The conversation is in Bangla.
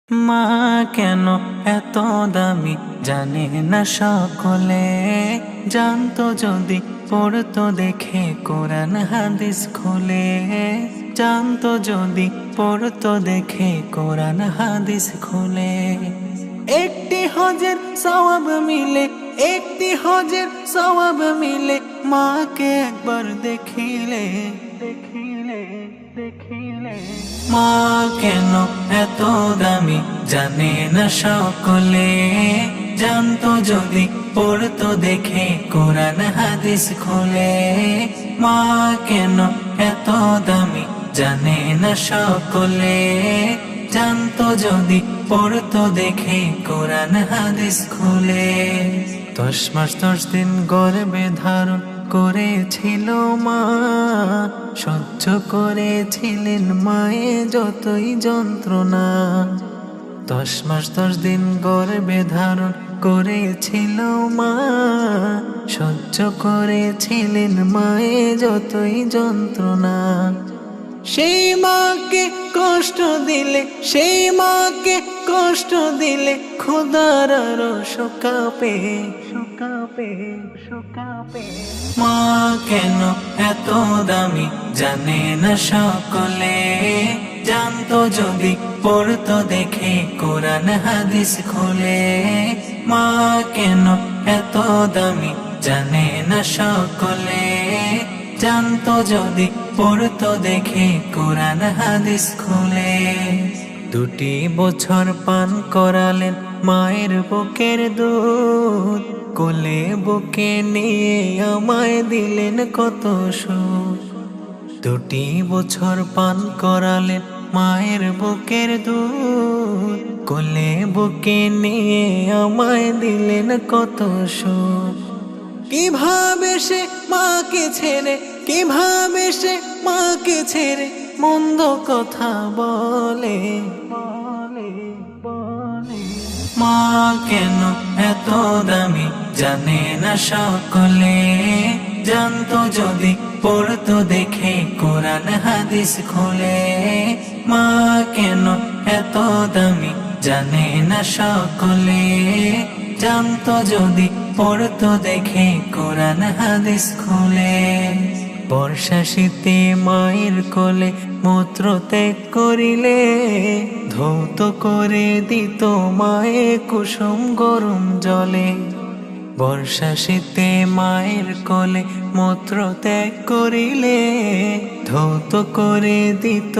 মা কেন এত দামি জানে না সকলে, জানতো যদি পড়তো দেখে কোরআন হাদিস খুলে। জানতো যদি পড়তো দেখে কোরআন হাদিস খুলে। একটি হজের সওয়াব মিলে, একটি হজের সওয়াব মিলে, মাকে একবার দেখিলে দেখিলে দেখিলে। মা কেন এত দামি জানে না সকলে, জানতো যদি পড়তো দেখে কোরআন হাদিস খুলে। মা কেন এত দামি জানে না সকলে, জানতো যদি পড়তো দেখে কোরআন হাদিস খুলে। 10 মাস 10 দিন গর্ভে ধারণ করেছিল মা, সহ্য করেছিলেন মায়ে যতই যন্ত্রণা। 10 মাস 10 দিন গর্ভে ধারণ করেছিল মা, সহ্য করেছিলেন মায়ে যতই যন্ত্রণা। সেই মাকে কষ্ট দিলে, সেই মাকে কষ্ট দিলে, খোদার আরশ কাঁপে কাঁপে কাঁপে। মা কেন এত দামি জানে না সকলে, জানতো যদি পড়তো দেখে কোরআন হাদিস খুলে। মা কেন এত দামি জানে না সকলে, জানতো যদি পড়তো দেখে কোরআন হাদিস খুলে। 2 বছর পান করালেন মায়ের বুকের দুধ, কোলে বুকে নিয়ে আমায় দিলেন কত সুখ। 2 বছর পান করালেন মায়ের বুকের দুধ, কোলে বুকে নিয়ে আমায় দিলেন কত সুখ। কিভাবে সে মাকে ছেড়ে, কিভাবে সে মাকে ছেড়ে মন্দ কথা বলে বলে বলে। মা কেন এত দামি জানে না সকলে, জানতো যদি পড়তো দেখে কোরআন হাদিস খুলে। মা কেন এত দামি জানে না সকলে, জানতো যদি পড়তো দেখে কোরআন হাদিস খুলে। বর্ষা শীতে মায়ের কোলে মূত্র ত্যাগ করিলে, ধৌত করে দিত মায়ে কুসুম গরম জলে। বর্ষা শীতে মায়ের কোলে মূত্র ত্যাগ করিলে, ধৌত করে দিত